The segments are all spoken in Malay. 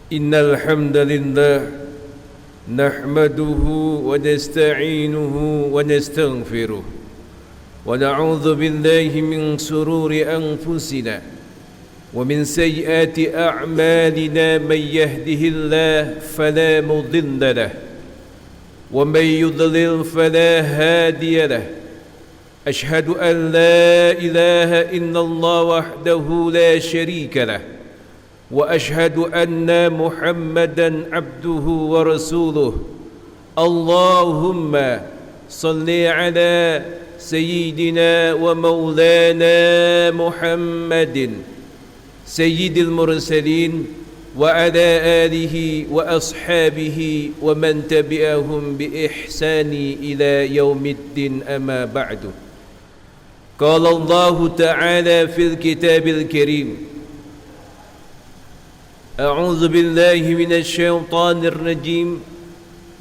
إن الحمد لله نحمده ونستعينه ونستغفره ونعوذ بالله من شرور أنفسنا ومن سيئات أعمالنا من يهده الله فلا مضل له ومن يضلل فلا هادي له أشهد أن لا إله إلا الله وحده لا شريك له وأشهد أن محمدا عبده ورسوله اللهم صل على سيدنا ومولانا محمد سيد المرسلين وعلى آله وأصحابه ومن تبعهم بإحسان إلى يوم الدين أما بعد قال الله تعالى في الكتاب الكريم أعوذ بالله من الشيطان الرجيم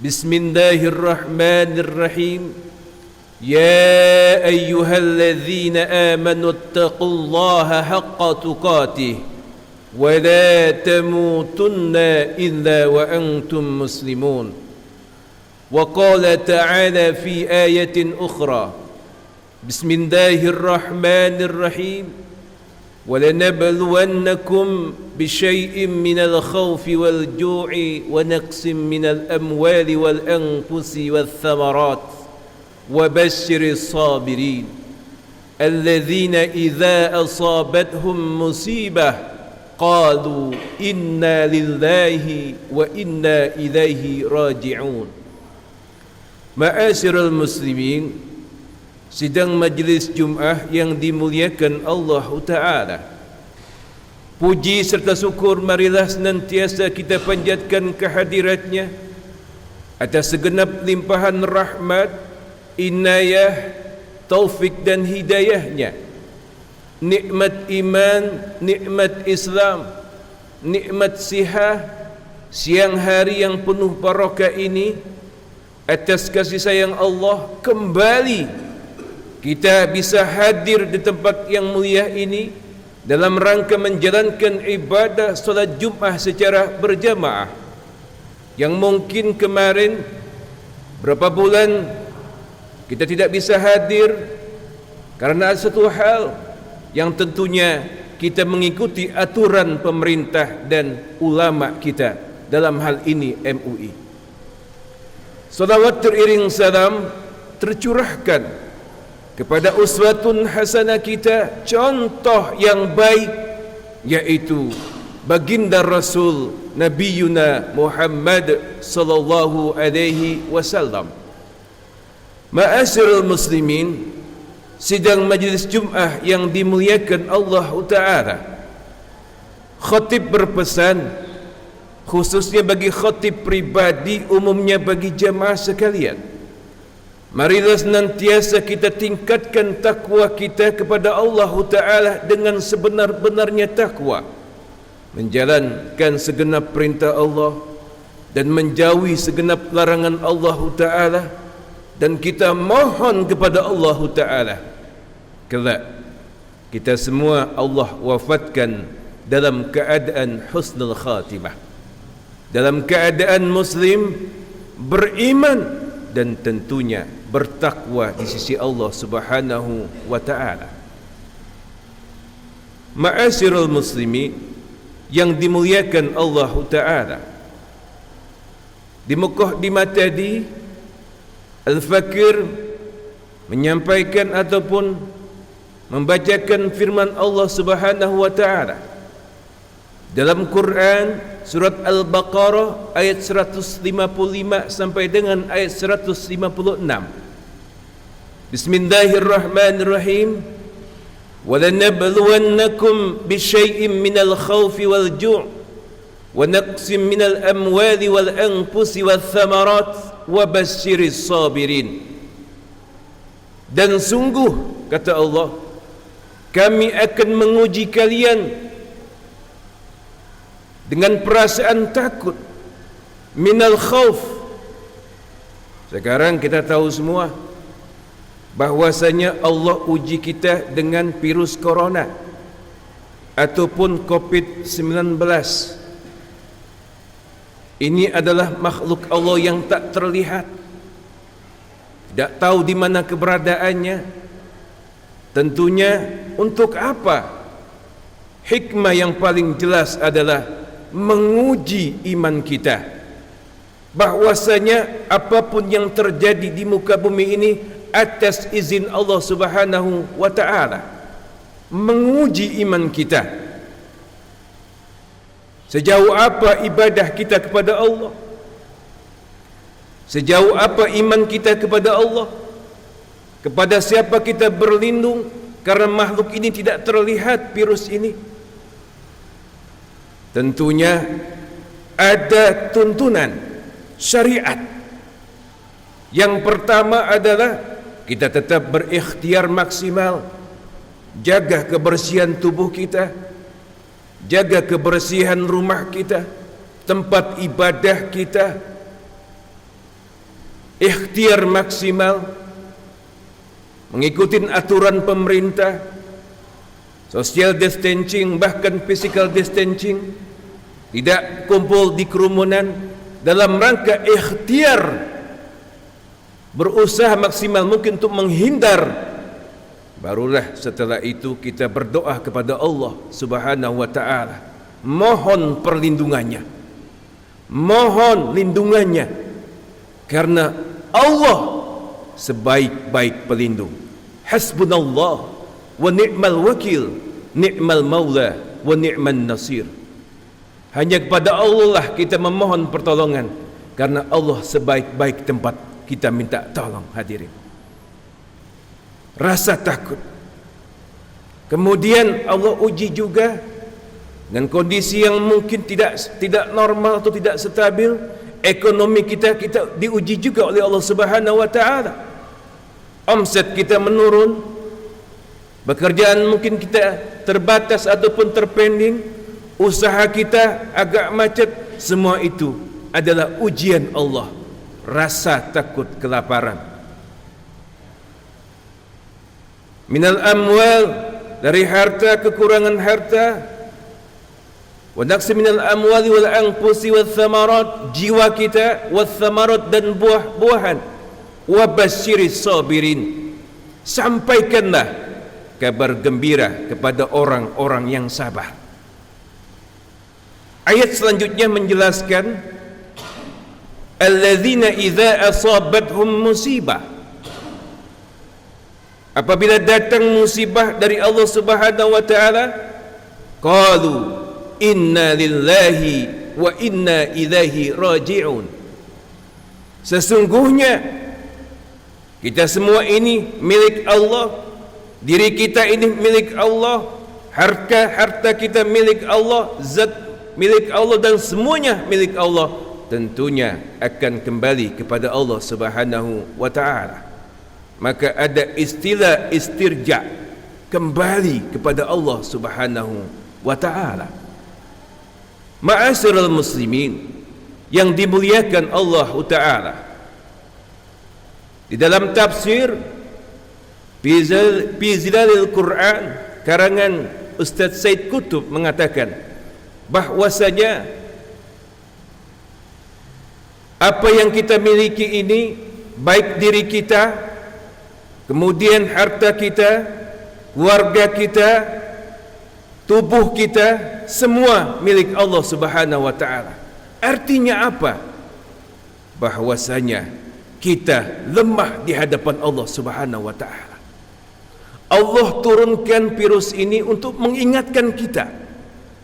بسم الله الرحمن الرحيم يا أيها الذين آمنوا اتقوا الله حق تقاته ولا تموتن إلا وأنتم مسلمون وقال تعالى في آية أخرى بسم الله الرحمن الرحيم ولنبلونكم بشيء من الخوف والجوع ونقص من الأموال والأنفس والثمرات وبشر الصابرين الذين إذا أصابتهم مصيبة قالوا إنا لله وإنا إليه راجعون. Ma'asyiral muslimin, sidang majlis Jum'ah yang dimuliakan Allah Ta'ala, puji serta syukur marilah senantiasa kita panjatkan kehadiratnya atas segenap limpahan rahmat, inayah, taufik dan hidayahnya, nikmat iman, nikmat Islam, nikmat sihat, siang hari yang penuh barakah ini. Atas kasih sayang Allah, kembali kita bisa hadir di tempat yang mulia ini dalam rangka menjalankan ibadah solat Jumat secara berjamaah, yang mungkin kemarin berapa bulan kita tidak bisa hadir karena ada satu hal yang tentunya kita mengikuti aturan pemerintah dan ulama kita, dalam hal ini MUI. Salawat teriring salam tercurahkan kepada uswatun hasanah kita, contoh yang baik, yaitu baginda Rasul Nabiyuna Muhammad sallallahu alaihi wasallam. Ma'asyiral muslimin, sidang majlis Jum'ah yang dimuliakan Allah Ta'ala, khatib berpesan khususnya bagi khatib pribadi, umumnya bagi jamaah sekalian, marilah senantiasa kita tingkatkan takwa kita kepada Allah Ta'ala dengan sebenar-benarnya takwa, menjalankan segenap perintah Allah dan menjauhi segenap larangan Allah Ta'ala, dan kita mohon kepada Allah Ta'ala kelak kita semua Allah wafatkan dalam keadaan husnul khatimah, dalam keadaan muslim, beriman, dan tentunya bertakwa di sisi Allah Subhanahu wa Ta'ala. Ma'asyiral muslimin yang dimuliakan Allah Ta'ala, di muqaddimah tadi Al-Fakir menyampaikan ataupun membacakan firman Allah Subhanahu wa Ta'ala dalam Quran surat Al-Baqarah ayat 155 sampai dengan ayat 156. Bismillahirrahmanirrahim. وَلَنَبْلُوَنَّكُمْ بِشَيْءٍ مِّنَ الْخَوْفِ وَالْجُوعِ وَنَقْصٍ مِّنَ الْأَمْوَالِ وَالْأَنفُسِ وَالثَّمَرَاتِ وَبَشِّرِ الصَّابِرِينَ. Dan sungguh, kata Allah, kami akan menguji kalian dengan perasaan takut, minal khauf. Sekarang kita tahu semua bahwasanya Allah uji kita dengan virus corona ataupun COVID-19 Ini adalah makhluk Allah yang tak terlihat, tidak tahu di mana keberadaannya. Tentunya untuk apa? Hikmah yang paling jelas adalah menguji iman kita, bahwasanya apapun yang terjadi di muka bumi ini atas izin Allah Subhanahu wa ta'ala, menguji iman kita. Sejauh apa ibadah kita kepada Allah, sejauh apa iman kita kepada Allah, kepada siapa kita berlindung, karena makhluk ini tidak terlihat, virus ini. Tentunya ada tuntunan syariat. Yang pertama adalah kita tetap berikhtiar maksimal, jaga kebersihan tubuh kita, jaga kebersihan rumah kita, tempat ibadah kita, ikhtiar maksimal, mengikuti aturan pemerintah, social distancing, bahkan physical distancing, tidak kumpul di kerumunan, dalam rangka ikhtiar, berusaha maksimal mungkin untuk menghindar. Barulah setelah itu kita berdoa kepada Allah Subhanahu wa ta'ala, mohon perlindungannya, mohon lindungannya, karena Allah sebaik-baik pelindung. Hasbunallah wa ni'mal wakil, ni'mal maula wa ni'man nasir. Hanya kepada Allah lah kita memohon pertolongan, karena Allah sebaik-baik tempat kita minta tolong. Hadirin, rasa takut. Kemudian Allah uji juga dengan kondisi yang mungkin tidak normal atau tidak stabil. Ekonomi kita diuji juga oleh Allah Subhanahu wa ta'ala. Omset kita menurun, pekerjaan mungkin kita terbatas ataupun terpending, usaha kita agak macet. Semua itu adalah ujian Allah. Rasa takut, kelaparan. Minal amwal, dari harta, kekurangan harta. Wa naqsi minal amwali wal anfusi wath thamarat, jiwa kita, wath thamarat, dan buah-buahan. Wa basyiris sabirin, sampaikanlah kabar gembira kepada orang-orang yang sabar. Ayat selanjutnya menjelaskan, alladzina idza asabathum musibah, apabila datang musibah dari Allah Subhanahu wa ta'ala, qalu inna lillahi wa inna ilaihi raji'un. Sesungguhnya kita semua ini milik Allah, diri kita ini milik Allah, harta kita milik Allah, zat milik Allah, dan semuanya milik Allah. Tentunya akan kembali kepada Allah Subhanahu wa ta'ala. Maka ada istilah istirja, kembali kepada Allah Subhanahu wa ta'ala. Ma'asyiral muslimin yang dimuliakan Allah ta'ala, di dalam tafsir Fi Zilalil Quran karangan Ustaz Said Qutb mengatakan bahwasanya apa yang kita miliki ini, baik diri kita, kemudian harta kita, keluarga kita, tubuh kita, semua milik Allah Subhanahu wa ta'ala. Artinya apa? Bahwasanya kita lemah di hadapan Allah Subhanahu wa ta'ala. Allah turunkan virus ini untuk mengingatkan kita,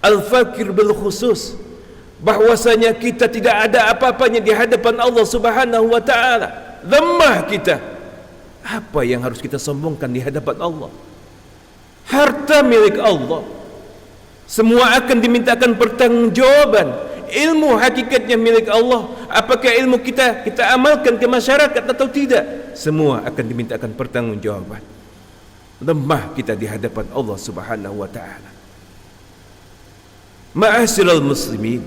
al-fakir bil khusus, bahwasanya kita tidak ada apa-apanya di hadapan Allah Subhanahu wa ta'ala. Lemah kita. Apa yang harus kita sombongkan di hadapan Allah? Harta milik Allah, semua akan dimintakan pertanggungjawaban. Ilmu hakikatnya milik Allah. Apakah ilmu kita amalkan ke masyarakat atau tidak? Semua akan dimintakan pertanggungjawaban. Lemah kita di hadapan Allah Subhanahu wa ta'ala. Ma'asyiral muslimin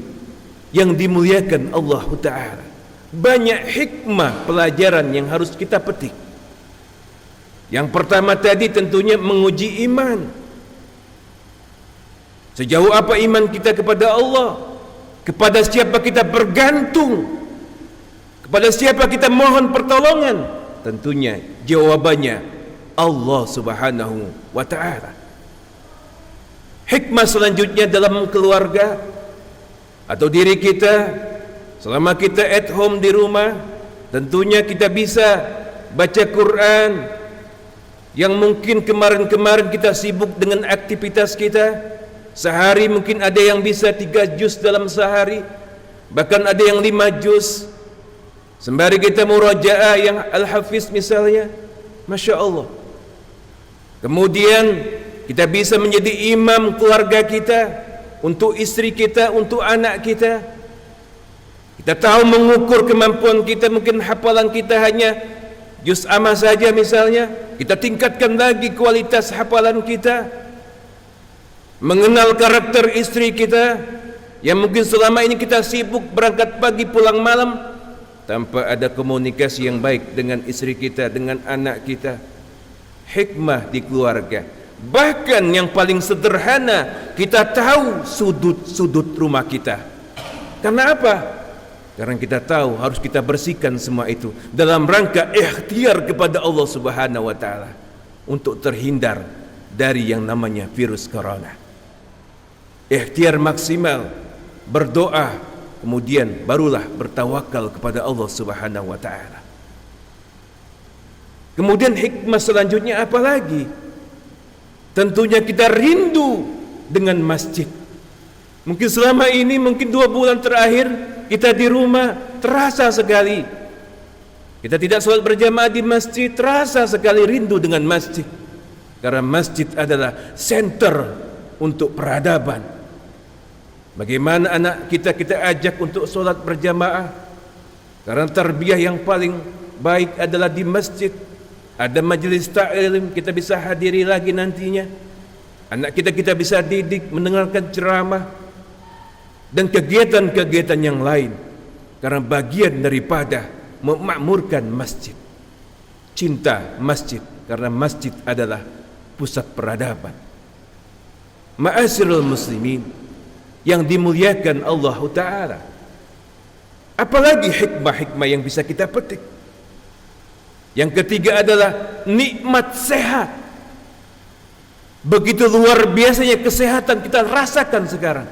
yang dimuliakan Allah ta'ala, banyak hikmah pelajaran yang harus kita petik. Yang pertama tadi tentunya menguji iman. Sejauh apa iman kita kepada Allah? Kepada siapa kita bergantung? Kepada siapa kita mohon pertolongan? Tentunya jawabannya Allah Subhanahu wa ta'ala. Hikmah selanjutnya dalam keluarga atau diri kita, selama kita at home di rumah, tentunya kita bisa baca Quran. Yang mungkin kemarin-kemarin kita sibuk dengan aktivitas kita, sehari mungkin ada yang bisa 3 juz dalam sehari, bahkan ada yang 5 juz. Sembari kita murajaah yang Al-Hafiz misalnya, Masya Allah. Kemudian kita bisa menjadi imam keluarga kita, untuk istri kita, untuk anak kita. Kita tahu mengukur kemampuan kita, mungkin hafalan kita hanya juz amma saja misalnya. Kita tingkatkan lagi kualitas hafalan kita. Mengenal karakter istri kita, yang mungkin selama ini kita sibuk berangkat pagi pulang malam tanpa ada komunikasi yang baik dengan istri kita, dengan anak kita. Hikmah di keluarga. Bahkan yang paling sederhana, kita tahu sudut-sudut rumah kita. Karena apa? Karena kita tahu harus kita bersihkan semua itu dalam rangka ikhtiar kepada Allah Subhanahu wa ta'ala, untuk terhindar dari yang namanya virus corona. Ikhtiar maksimal, berdoa, kemudian barulah bertawakal kepada Allah Subhanahu wa ta'ala. Kemudian hikmah selanjutnya apa lagi? Tentunya kita rindu dengan masjid. Mungkin selama ini, mungkin 2 bulan terakhir kita di rumah, terasa sekali kita tidak sholat berjamaah di masjid, terasa sekali rindu dengan masjid. Karena masjid adalah center untuk peradaban. Bagaimana anak kita ajak untuk sholat berjamaah, karena tarbiyah yang paling baik adalah di masjid. Ada majelis ta'lim, kita bisa hadiri lagi nantinya. Anak kita bisa didik, mendengarkan ceramah dan kegiatan-kegiatan yang lain, karena bagian daripada memakmurkan masjid. Cinta masjid, karena masjid adalah pusat peradaban. Ma'asyiral muslimin yang dimuliakan Allah Ta'ala, apalagi hikmah-hikmah yang bisa kita petik? Yang ketiga adalah nikmat sehat. Begitu luar biasanya kesehatan kita rasakan sekarang.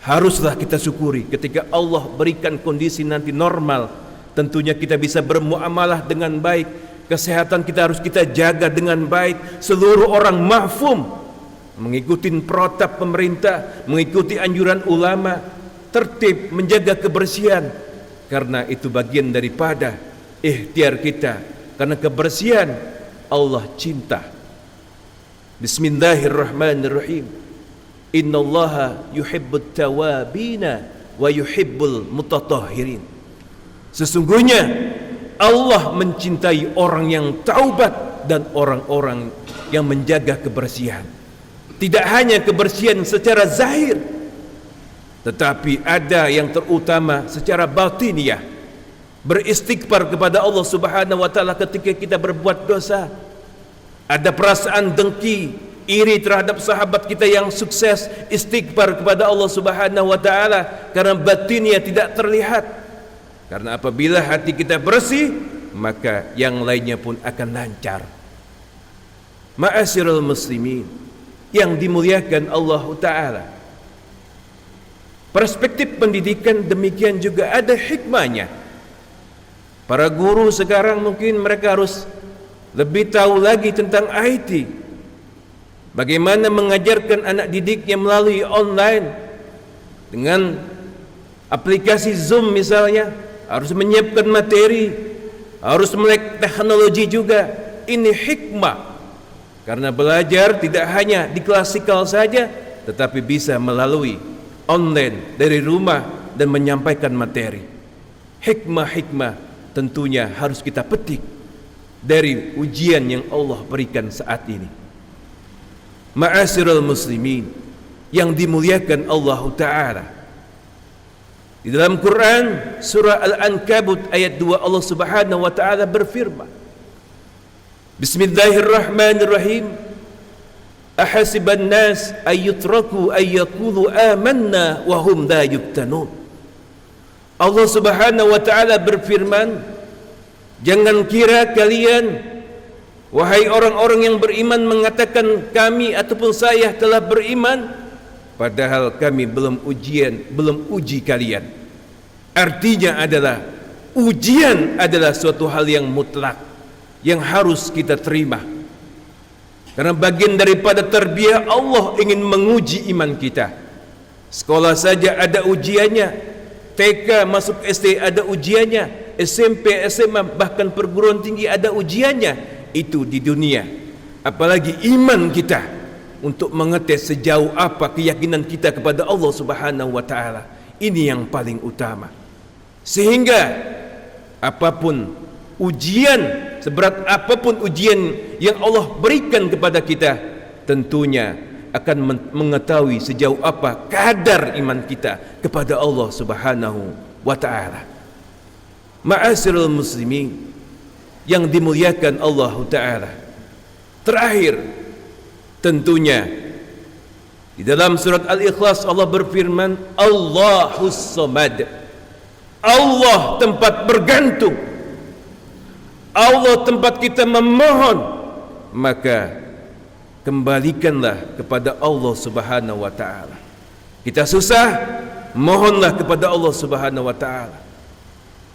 Haruslah kita syukuri ketika Allah berikan kondisi nanti normal. Tentunya kita bisa bermuamalah dengan baik. Kesehatan kita harus kita jaga dengan baik. Seluruh orang mafhum, mengikuti protap pemerintah, mengikuti anjuran ulama, tertib, menjaga kebersihan. Karena itu bagian daripada ikhtiar kita, karena kebersihan Allah cinta. Bismillahirrahmanirrahim. Innallaha yuhibbut tawabina wa yuhibbul mutatahhirin. Sesungguhnya Allah mencintai orang yang taubat dan orang-orang yang menjaga kebersihan. Tidak hanya kebersihan secara zahir, tetapi ada yang terutama secara batiniah. Beristighfar kepada Allah Subhanahu wa ta'ala ketika kita berbuat dosa. Ada perasaan dengki, iri terhadap sahabat kita yang sukses, istighfar kepada Allah Subhanahu wa ta'ala karena batinnya tidak terlihat. Karena apabila hati kita bersih, maka yang lainnya pun akan lancar. Ma'asyiral muslimin yang dimuliakan Allah Ta'ala, perspektif pendidikan demikian juga ada hikmahnya. Para guru sekarang mungkin mereka harus lebih tahu lagi tentang IT. Bagaimana mengajarkan anak didiknya melalui online dengan aplikasi Zoom misalnya, harus menyiapkan materi, harus melek teknologi juga. Ini hikmah. Karena belajar tidak hanya di klasikal saja, tetapi bisa melalui online dari rumah dan menyampaikan materi. Hikmah-hikmah tentunya harus kita petik dari ujian yang Allah berikan saat ini. Ma'asyiral muslimin yang dimuliakan Allah Ta'ala, di dalam Quran surah Al-Ankabut ayat 2 Allah Subhanahu wa ta'ala berfirman, Bismillahirrahmanirrahim, ahasiban nas ayyutraku ayyaqulu amanna wa hum la yuftanun. Allah Subhanahu wa taala berfirman, jangan kira kalian wahai orang-orang yang beriman mengatakan kami ataupun saya telah beriman padahal kami belum uji kalian. Artinya adalah ujian adalah suatu hal yang mutlak yang harus kita terima. Karena bagian daripada tarbiyah Allah ingin menguji iman kita. Sekolah saja ada ujiannya, TK masuk SD ada ujiannya, SMP, SMA, bahkan perguruan tinggi ada ujiannya. Itu di dunia. Apalagi iman kita untuk mengetes sejauh apa keyakinan kita kepada Allah Subhanahu wa taala. Ini yang paling utama. Sehingga apapun ujian, seberat apapun ujian yang Allah berikan kepada kita, tentunya akan mengetahui sejauh apa kadar iman kita kepada Allah Subhanahu wa taala. Ma'asyiral muslimin yang dimuliakan Allah taala. Terakhir, tentunya di dalam surat Al-Ikhlas Allah berfirman, Allahus Samad. Allah tempat bergantung, Allah tempat kita memohon, maka kembalikanlah kepada Allah Subhanahu wa taala. Kita susah, mohonlah kepada Allah Subhanahu wa taala.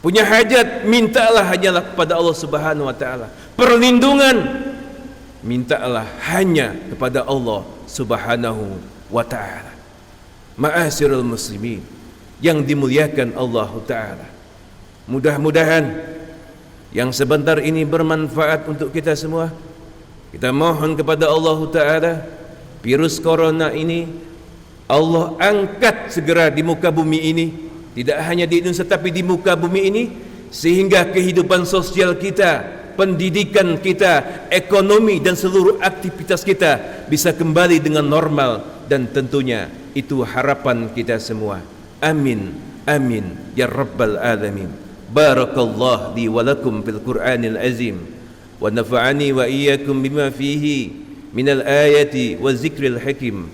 Punya hajat, mintalah hanyalah kepada Allah Subhanahu wa taala. Perlindungan, mintalah hanya kepada Allah Subhanahu wa taala. Ma'asyiral muslimin yang dimuliakan Allah taala. Mudah-mudahan yang sebentar ini bermanfaat untuk kita semua. Kita mohon kepada Allah taala virus corona ini Allah angkat segera di muka bumi ini, tidak hanya di Indonesia tapi di muka bumi ini, sehingga kehidupan sosial kita, pendidikan kita, ekonomi dan seluruh aktivitas kita bisa kembali dengan normal, dan tentunya itu harapan kita semua. Amin amin ya rabbal alamin. Barakallahu li wa lakum fil Qur'anil azim wa nafa'ani wa iyyakum bima fihi minal ayati wa zikril hakim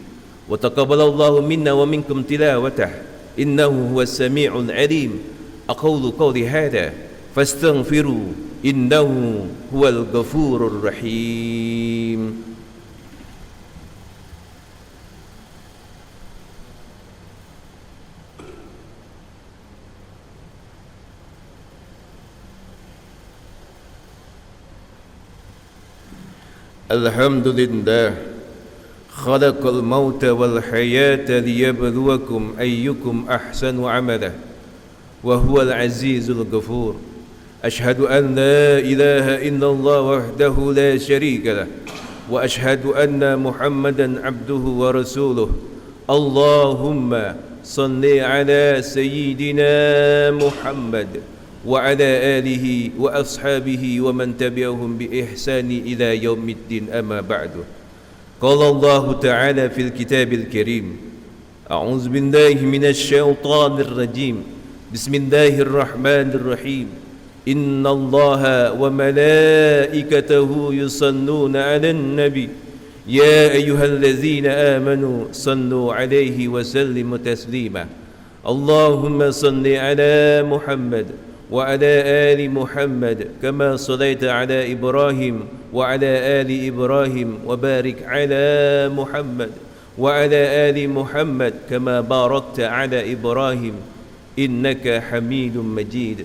wa taqabbalallahu minna wa minkum tilawatah innahu huwas sami'ul alim. Aqulu qawli hadha fastaghfiru innahu huwal ghafurur rahim. Alhamdulillah khalaqal mauta wal hayata liyabluwakum ayyukum ahsanu amala wa huwal azizul ghafur. Ashhadu an la ilaha illallah wahdahu la sharika lah wa ashhadu anna Muhammadan abduhu wa rasuluh. Allahumma salli ala sayyidina Muhammad wa ala alihi wa ashabihi wa man tabi'ahum bi ihsani ila yaumiddin, amma ba'du. Qala Allah ta'ala fil kitabil karim, a'udzu billahi minasy syaithanir rajim, bismillahirrahmanir rahim. Inna Allaha wa malaikatahu yusalluna 'alan nabi ya ayyuhallazina amanu sallu 'alaihi wa sallimu taslima. Allahumma salli 'ala Muhammad وعلى آل محمد كما صليت على إبراهيم وعلى آل إبراهيم وبارك على محمد وعلى آل محمد كما باركت على إبراهيم إنك حميد مجيد.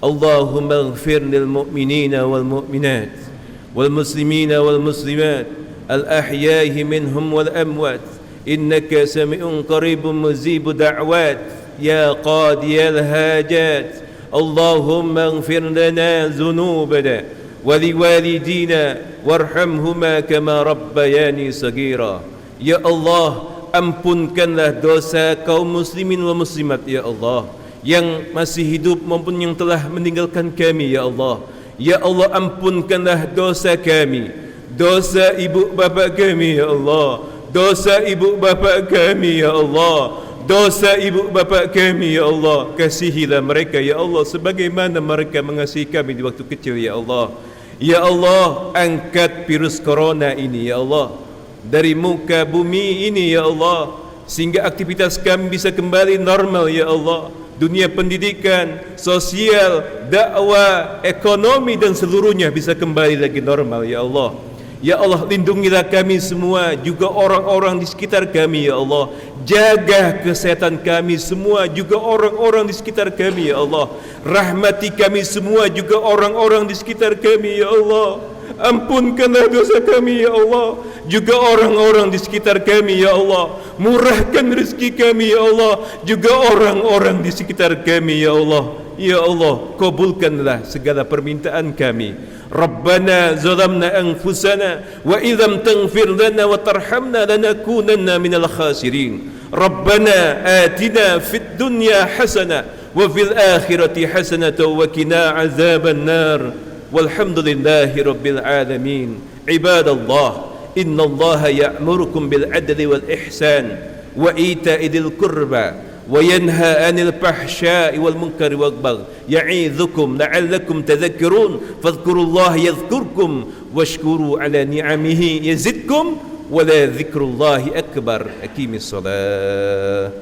اللهم اغفر للمؤمنين والمؤمنات والمسلمين والمسلمات الأحياء منهم والأموات إنك سميع قريب مجيب دعوات يا قاضي الحاجات. اللهم اغفر لنا ذنوبنا ولوالدينا وارحمهما كما ربياني صغيرا. Ya Allah, ampunkanlah dosa kaum muslimin wa muslimat ya Allah, yang masih hidup maupun yang telah meninggalkan kami ya Allah. Ya Allah, ampunkanlah dosa kami, dosa ibu bapa kami ya Allah, dosa ibu bapa kami ya Allah, dosa ibu bapa kami ya Allah. Kasihilah mereka ya Allah sebagaimana mereka mengasihi kami di waktu kecil ya Allah. Ya Allah, angkat virus corona ini ya Allah. dari muka bumi ini ya Allah, sehingga aktivitas kami bisa kembali normal ya Allah. Dunia pendidikan, sosial, dakwah, ekonomi dan seluruhnya bisa kembali lagi normal ya Allah. Ya Allah, lindungilah kami semua, juga orang-orang di sekitar kami ya Allah. Jaga kesehatan kami semua, juga orang-orang di sekitar kami ya Allah. Rahmati kami semua, juga orang-orang di sekitar kami ya Allah. Ampunkanlah dosa kami ya Allah, juga orang-orang di sekitar kami ya Allah. Murahkan rezeki kami ya Allah, juga orang-orang di sekitar kami ya Allah. Ya Allah, kabulkanlah segala permintaan kami. Rabbana zalamna anfusana wa idlam taghfir lana wa tarhamna lanakunanna minal khasirin. Rabbana atina fid dunya hasanah wa fil akhirati hasanah wa qina azaban nar. Walhamdulillahi rabbil alamin. Ibadallah, innallaha ya'murukum bil adli wal ihsan wa ita'i dzil qurba wa yanha 'anil fahsya'i wal munkari wal baghi ya'idzukum la'allakum tadhakkarun. Fadhkurullaha yadhkurkum washkuru 'ala ni'amihi yazidkum wa la dzikrullahi akbar. Aqimis shalah.